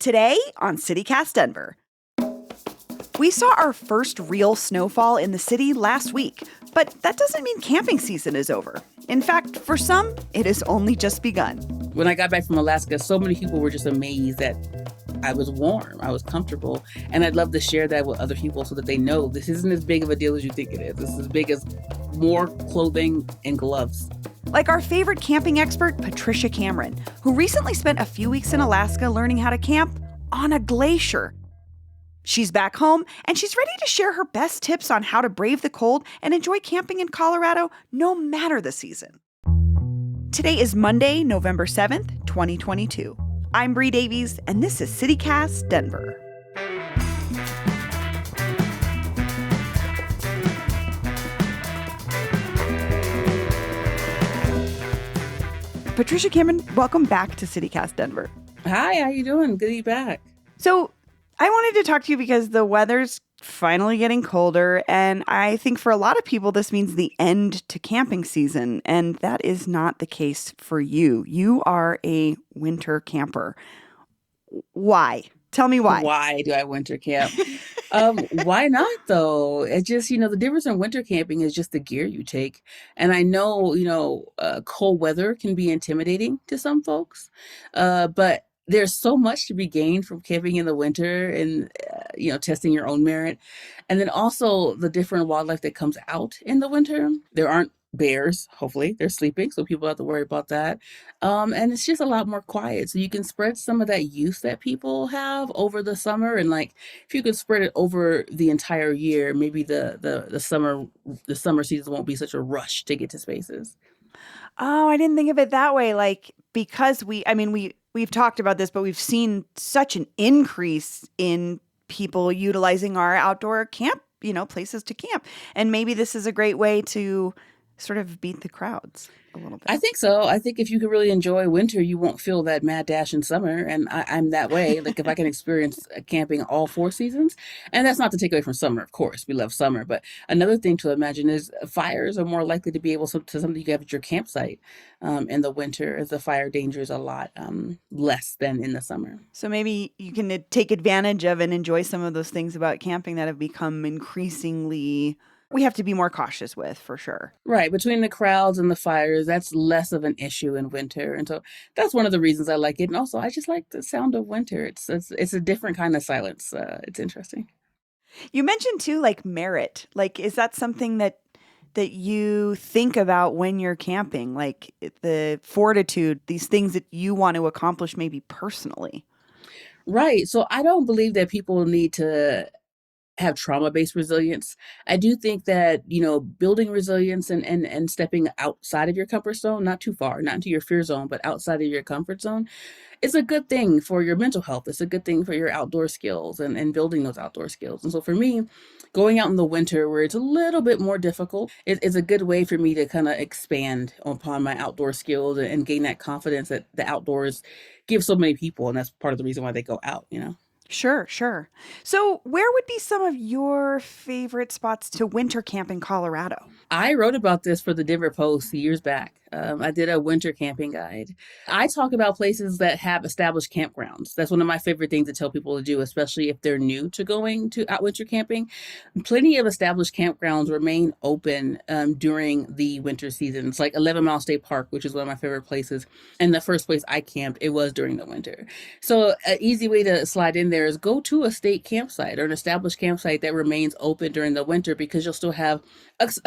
Today on CityCast Denver. We saw our first real snowfall in the city last week, but that doesn't mean camping season is over. In fact, for some, it has only just begun. When I got back from Alaska, so many people were just amazed that I was warm, I was comfortable, and I'd love to share that with other people so that they know this isn't as big of a deal as you think it is. This is as big as more clothing and gloves. Like our favorite camping expert, Patricia Cameron, who recently spent a few weeks in Alaska learning how to camp on a glacier. She's back home, and she's ready to share her best tips on how to brave the cold and enjoy camping in Colorado no matter the season. Today is Monday, November 7th, 2022. I'm Bree Davies, and this is CityCast Denver. Patricia Cameron, welcome back to CityCast Denver. Hi, how you doing? Good to be back. So I wanted to talk to you because the weather's finally getting colder, and I think for a lot of people this means the end to camping season, and that is not the case for you. You are a winter camper. Why? Tell me why. Why do I winter camp? Why not, though? It's just, the difference in winter camping is just the gear you take. And I know, cold weather can be intimidating to some folks, but there's so much to be gained from camping in the winter and, testing your own merit. And then also the different wildlife that comes out in the winter. There aren't bears, hopefully. They're sleeping, so people don't have to worry about that. And it's just a lot more quiet. So you can spread some of that youth that people have over the summer. And if you could spread it over the entire year, maybe the summer season won't be such a rush to get to spaces. Oh, I didn't think of it that way. Because we've talked about this, but we've seen such an increase in people utilizing our outdoor camp, places to camp. And maybe this is a great way to sort of beat the crowds a little bit. I think so. I think if you can really enjoy winter, you won't feel that mad dash in summer. And I'm that way. If I can experience camping all 4 seasons, and that's not to take away from summer, of course. We love summer. But another thing to imagine is fires are more likely to be able to something you have at your campsite in the winter, as the fire danger is a lot less than in the summer. So maybe you can take advantage of and enjoy some of those things about camping that have become increasingly we have to be more cautious with, for sure. Right. Between the crowds and the fires, that's less of an issue in winter. And so that's one of the reasons I like it. And also, I just like the sound of winter. It's a different kind of silence. It's interesting. You mentioned, too, merit. Is that something that you think about when you're camping? The fortitude, these things that you want to accomplish maybe personally? Right. So I don't believe that people need to have trauma-based resilience. I do think that, building resilience and stepping outside of your comfort zone, not too far, not into your fear zone, but outside of your comfort zone, is a good thing for your mental health. It's a good thing for your outdoor skills and building those outdoor skills. And so for me, going out in the winter where it's a little bit more difficult is a good way for me to kind of expand upon my outdoor skills and gain that confidence that the outdoors give so many people. And that's part of the reason why they go out, Sure. So where would be some of your favorite spots to winter camp in Colorado? I wrote about this for the Denver Post years back. I did a winter camping guide. I talk about places that have established campgrounds. That's one of my favorite things to tell people to do, especially if they're new to going to winter camping. Plenty of established campgrounds remain open during the winter season. It's like 11 Mile State Park, which is one of my favorite places. And the first place I camped, it was during the winter. So an easy way to slide in there is go to a state campsite or an established campsite that remains open during the winter, because you'll still have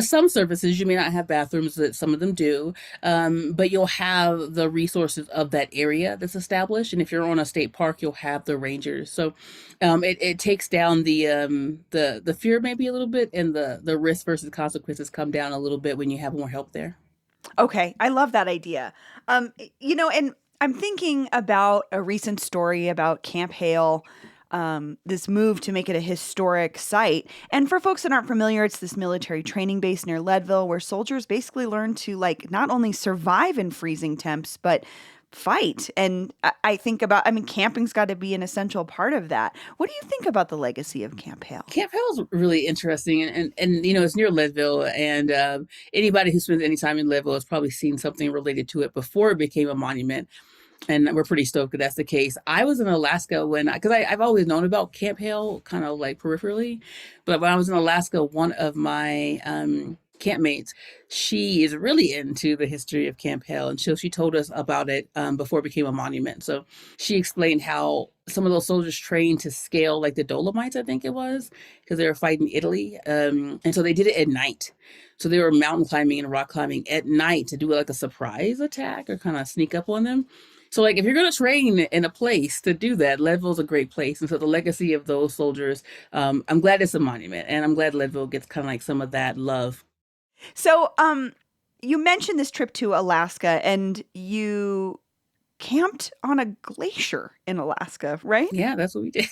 some services. You may not have bathrooms, that some of them do. But you'll have the resources of that area that's established. And if you're on a state park, you'll have the rangers. So it takes down the fear maybe a little bit, and the risk versus consequences come down a little bit when you have more help there. Okay. I love that idea. And I'm thinking about a recent story about Camp Hale, this move to make it a historic site. And for folks that aren't familiar, it's this military training base near Leadville where soldiers basically learn to not only survive in freezing temps, but fight. And I think about, camping's got to be an essential part of that. What do you think about the legacy of Camp Hale? Camp Hale is really interesting. And it's near Leadville. And anybody who spends any time in Leadville has probably seen something related to it before it became a monument. And we're pretty stoked that that's the case. I was in Alaska because I've always known about Camp Hale kind of like peripherally, but when I was in Alaska, one of my campmates, she is really into the history of Camp Hale, and she told us about it before it became a monument. So she explained how some of those soldiers trained to scale like the Dolomites, I think it was, because they were fighting Italy, and so they did it at night. So they were mountain climbing and rock climbing at night to do like a surprise attack or kind of sneak up on them. So, like, if you're going to train in a place to do that, Leadville's a great place. And so, the legacy of those soldiers, I'm glad it's a monument, and I'm glad Leadville gets kind of like some of that love. So, you mentioned this trip to Alaska, and you camped on a glacier in Alaska, right? Yeah, that's what we did.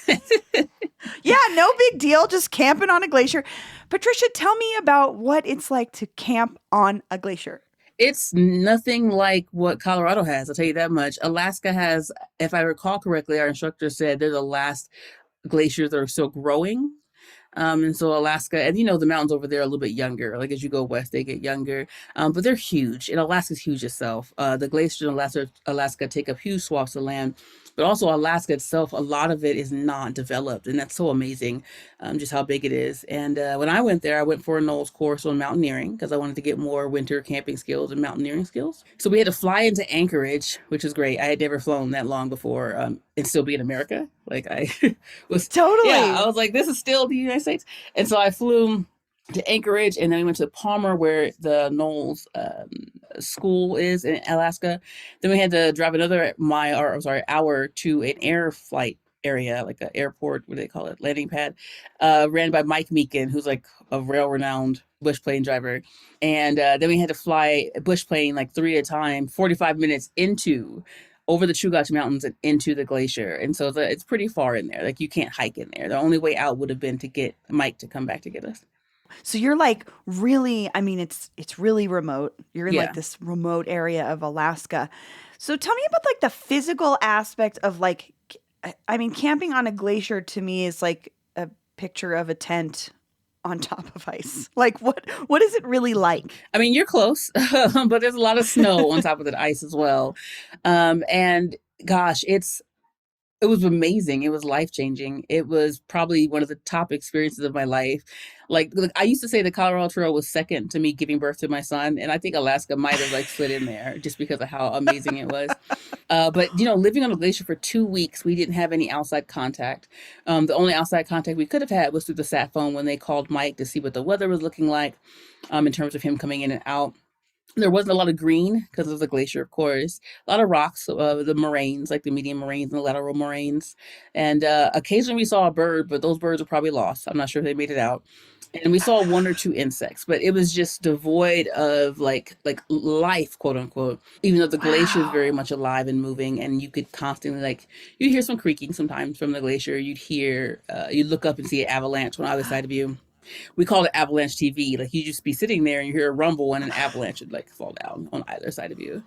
Yeah, no big deal, just camping on a glacier. Patricia, tell me about what it's like to camp on a glacier. It's nothing like what Colorado has, I'll tell you that much. Alaska has, if I recall correctly, our instructor said they're the last glaciers that are still growing. And so Alaska, and the mountains over there are a little bit younger. Like as you go west, they get younger. But they're huge, and Alaska's huge itself. The glaciers in Alaska take up huge swaths of land. But also Alaska itself, a lot of it is not developed, and that's so amazing, just how big it is. And when I went there, I went for a NOLS course on mountaineering because I wanted to get more winter camping skills and mountaineering skills. So we had to fly into Anchorage, which is great. I had never flown that long before, and still be in America. Like I was Totally. yeah, I was like, this is still the United States. And so I flew to Anchorage, and then we went to Palmer, where the NOLS school is in Alaska. Then we had to drive another hour to an air flight area, like an airport, what do they call it, landing pad, ran by Mike Meekin, who's like a rail-renowned bush plane driver. And then we had to fly a bush plane like 3 at a time, 45 minutes over the Chugach Mountains and into the glacier. And so it's pretty far in there. Like you can't hike in there. The only way out would have been to get Mike to come back to get us. So you're like really, I mean, it's really remote. You're in Yeah. like this remote area of Alaska. So tell me about like the physical aspect of like, I mean, camping on a glacier to me is like a picture of a tent on top of ice. Like what is it really like? I mean, you're close, but there's a lot of snow on top of the ice as well. And gosh, it was amazing. It was life-changing. It was probably one of the top experiences of my life. Like I used to say the Colorado Trail was second to me giving birth to my son, and I think Alaska might have like slid in there just because of how amazing it was. But living on a glacier for 2 weeks, we didn't have any outside contact. The only outside contact we could have had was through the sat phone when they called Mike to see what the weather was looking like, in terms of him coming in and out. There wasn't a lot of green because of the glacier, of course. A lot of rocks, the moraines, like the median moraines and the lateral moraines. And occasionally we saw a bird, but those birds were probably lost. I'm not sure if they made it out. And we saw 1 or 2 insects, but it was just devoid of like life, quote unquote. Even though the glacier is very much alive and moving, and you could constantly you'd hear some creaking sometimes from the glacier. You'd look up and see an avalanche on either side of you. We call it avalanche TV. Like you just be sitting there and you hear a rumble and an avalanche would like fall down on either side of you.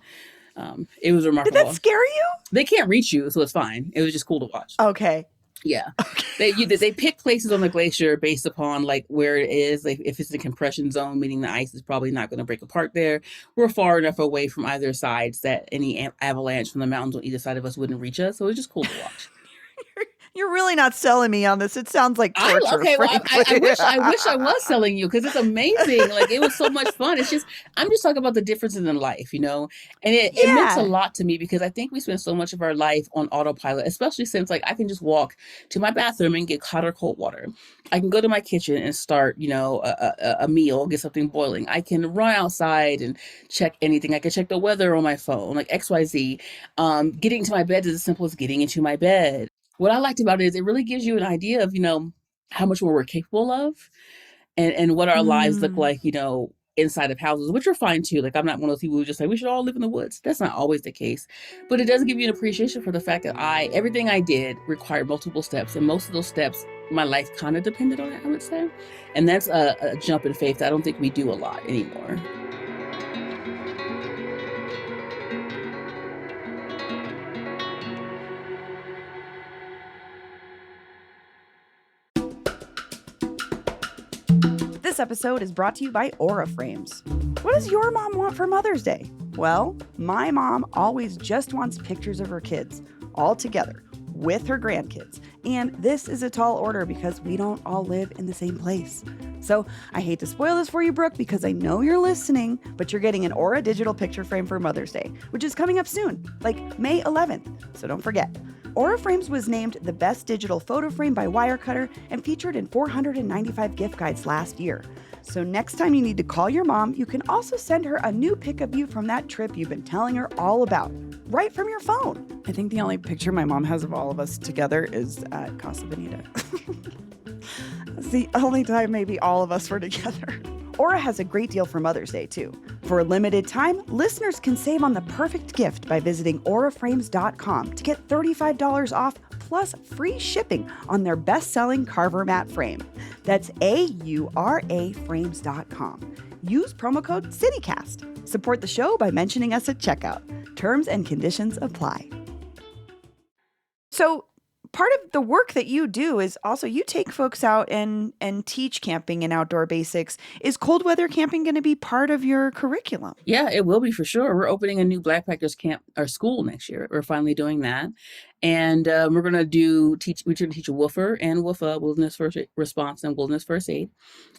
It was Did remarkable. that scare you? They can't reach you, so it's fine. It was just cool to watch. Okay. Yeah. They pick places on the glacier based upon like where it is. Like if it's a compression zone, meaning the ice is probably not going to break apart there. We're far enough away from either sides that any avalanche from the mountains on either side of us wouldn't reach us. So it was just cool to watch. You're really not selling me on this. It sounds like torture. I wish I was selling you because it's amazing. Like it was so much fun. I'm just talking about the differences in life, and it meant a lot to me because I think we spend so much of our life on autopilot, especially since like I can just walk to my bathroom and get hot or cold water. I can go to my kitchen and start, a meal, get something boiling. I can run outside and check anything. I can check the weather on my phone, like XYZ. Getting to my bed is as simple as getting into my bed. What I liked about it is it really gives you an idea of, how much more we're capable of and what our lives look like, inside of houses, which are fine too. Like I'm not one of those people who just say we should all live in the woods. That's not always the case. But it does give you an appreciation for the fact that everything I did required multiple steps. And most of those steps, my life kind of depended on it, I would say. And that's a jump in faith that I don't think we do a lot anymore. This episode is brought to you by Aura Frames. What does your mom want for Mother's Day? Well, my mom always just wants pictures of her kids all together with her grandkids. And this is a tall order because we don't all live in the same place. So I hate to spoil this for you, Brooke, because I know you're listening, but you're getting an Aura digital picture frame for Mother's Day, which is coming up soon, like May 11th. So don't forget. Aura Frames was named the best digital photo frame by Wirecutter and featured in 495 gift guides last year. So next time you need to call your mom, you can also send her a new pic of you from that trip you've been telling her all about, right from your phone. I think the only picture my mom has of all of us together is at Casa Bonita. That's the only time maybe all of us were together. Aura has a great deal for Mother's Day, too. For a limited time, listeners can save on the perfect gift by visiting auraframes.com to get $35 off plus free shipping on their best-selling Carver mat frame. That's auraframes.com. Use promo code CityCast. Support the show by mentioning us at checkout. Terms and conditions apply. So, part of the work that you do is also you take folks out and teach camping and outdoor basics. Is cold weather camping going to be part of your curriculum? Yeah, it will be for sure. We're opening a new Blackpackers camp or school next year. We're finally doing that. And we're going to teach a woofer and woofa, wilderness first response and wilderness first aid.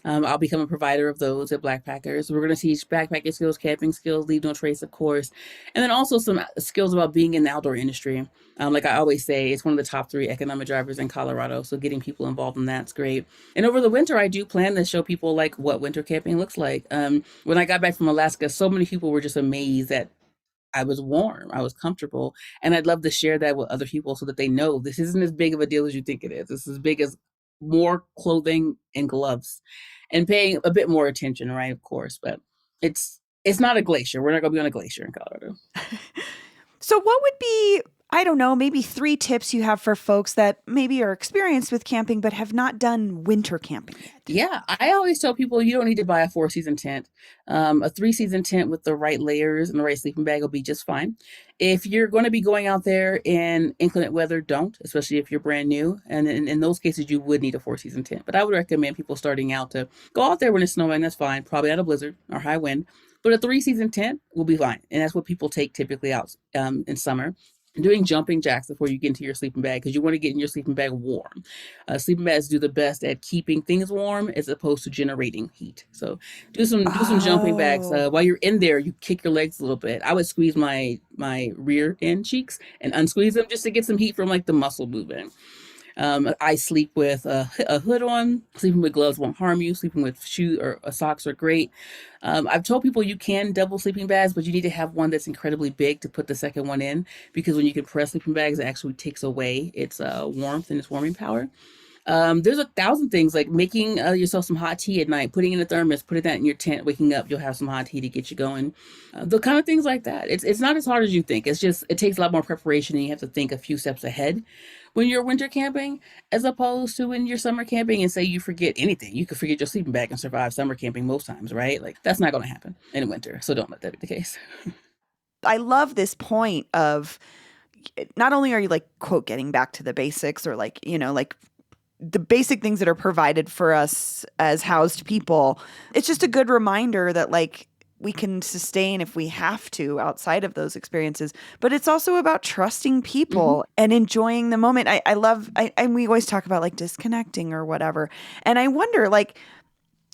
I'll become a provider of those at Blackpackers. We're going to teach backpacking skills, camping skills, leave no trace, of course. And then also some skills about being in the outdoor industry. Like I always say, it's one of the top 3 economic drivers in Colorado. So getting people involved in that's great. And over the winter, I do plan to show people like what winter camping looks like. When I got back from Alaska, so many people were just amazed that I was warm, I was comfortable. And I'd love to share that with other people so that they know this isn't as big of a deal as you think it is. This is as big as more clothing and gloves and paying a bit more attention, right? Of course, but it's not a glacier. We're not going to be on a glacier in Colorado. So what would be, I don't know, maybe 3 tips you have for folks that maybe are experienced with camping but have not done winter camping yet? Yeah, I always tell people you don't need to buy a 4-season tent. A 3-season tent with the right layers and the right sleeping bag will be just fine. If you're going to be going out there in inclement weather, don't, especially if you're brand new. And in those cases, you would need a 4-season tent. But I would recommend people starting out to go out there when it's snowing. That's fine. Probably not a blizzard or high wind. But a 3-season tent will be fine. And that's what people take typically out in summer. Doing jumping jacks before you get into your sleeping bag because you want to get in your sleeping bag warm. Sleeping bags do the best at keeping things warm as opposed to generating heat. So do some jumping bags. While you're in there, you kick your legs a little bit. I would squeeze my rear end cheeks and unsqueeze them just to get some heat from like the muscle movement. I sleep with a hood on. Sleeping with gloves won't harm you. Sleeping with shoes or socks are great. I've told people you can double sleeping bags, but you need to have one that's incredibly big to put the second one in because when you compress sleeping bags, it actually takes away its warmth and its warming power. There's 1,000 things like making yourself some hot tea at night, putting in a thermos, putting that in your tent, waking up, you'll have some hot tea to get you going. The kind of things like that. It's not as hard as you think. It's just, it takes a lot more preparation and you have to think a few steps ahead when you're winter camping, as opposed to when you're summer camping and say you forget anything. You could forget your sleeping bag and survive summer camping most times, right? Like that's not going to happen in winter. So don't let that be the case. I love this point of not only are you like, quote, getting back to the basics or like, you know, like the basic things that are provided for us as housed people. It's just a good reminder that like we can sustain if we have to outside of those experiences. But it's also about trusting people and enjoying the moment. I love, and we always talk about like disconnecting or whatever. And I wonder like,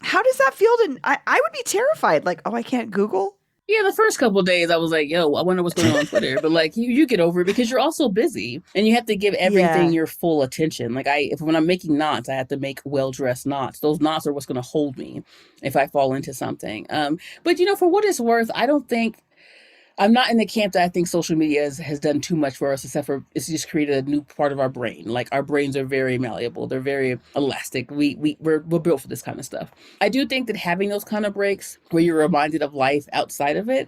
how does that feel to, I would be terrified. Like, oh, I can't Google. Yeah, the first couple of days I was like, yo, I wonder what's going on Twitter. But like you get over it because you're also busy and you have to give everything your full attention. Like when I'm making knots, I have to make well-dressed knots. Those knots are what's going to hold me if I fall into something. But you know, for what it's worth, I'm not in the camp that I think social media has done too much for us, except for it's just created a new part of our brain. Like our brains are very malleable. They're very elastic. We're built for this kind of stuff. I do think that having those kind of breaks where you're reminded of life outside of it,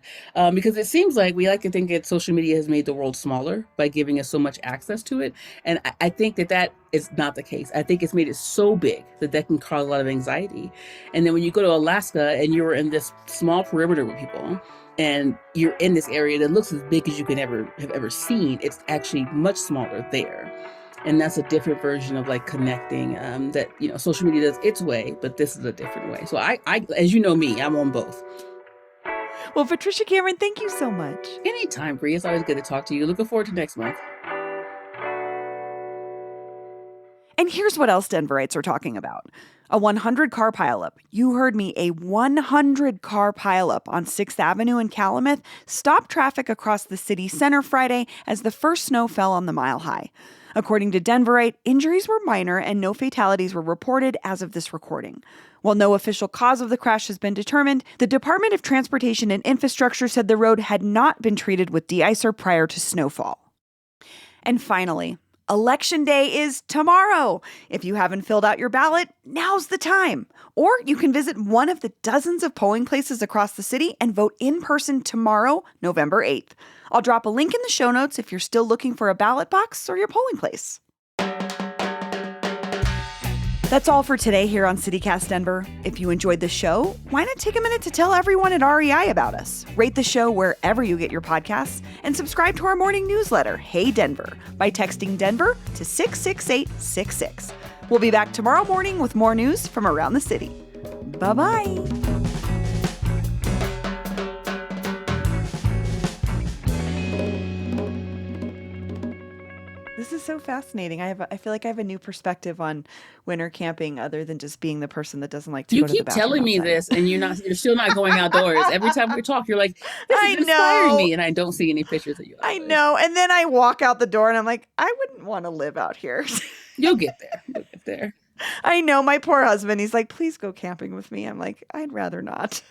because it seems like we like to think that social media has made the world smaller by giving us so much access to it. And I think that is not the case. I think it's made it so big that can cause a lot of anxiety. And then when you go to Alaska and you're in this small perimeter with people, and you're in this area that looks as big as you can have ever seen, it's actually much smaller there. And that's a different version of like connecting that, you know, social media does its way, but this is a different way. So I as you know me, I'm on both. Well, Patricia Cameron, thank you so much. Anytime, Bree. It's always good to talk to you. Looking forward to next month. And here's what else Denverites are talking about. A 100-car pileup. You heard me, a 100-car pileup on 6th Avenue in Calumet stopped traffic across the city center Friday as the first snow fell on the Mile High. According to Denverite, injuries were minor and no fatalities were reported as of this recording. While no official cause of the crash has been determined, the Department of Transportation and Infrastructure said the road had not been treated with de-icer prior to snowfall. And finally, Election Day is tomorrow. If you haven't filled out your ballot, now's the time. Or you can visit one of the dozens of polling places across the city and vote in person tomorrow, November 8th. I'll drop a link in the show notes if you're still looking for a ballot box or your polling place. That's all for today here on CityCast Denver. If you enjoyed the show, why not take a minute to tell everyone at REI about us? Rate the show wherever you get your podcasts and subscribe to our morning newsletter, Hey Denver, by texting Denver to 66866. We'll be back tomorrow morning with more news from around the city. Bye-bye. This is so fascinating. I feel like I have a new perspective on winter camping other than just being the person that doesn't like to go to the bathroom. You keep telling me outside. this and you're still not going outdoors. Every time we talk, you're like, this is inspiring me, and I don't see any pictures of you. I know. And then I walk out the door and I'm like, I wouldn't want to live out here. You'll get there. You'll get there. I know. My poor husband, he's like, please go camping with me. I'm like, I'd rather not.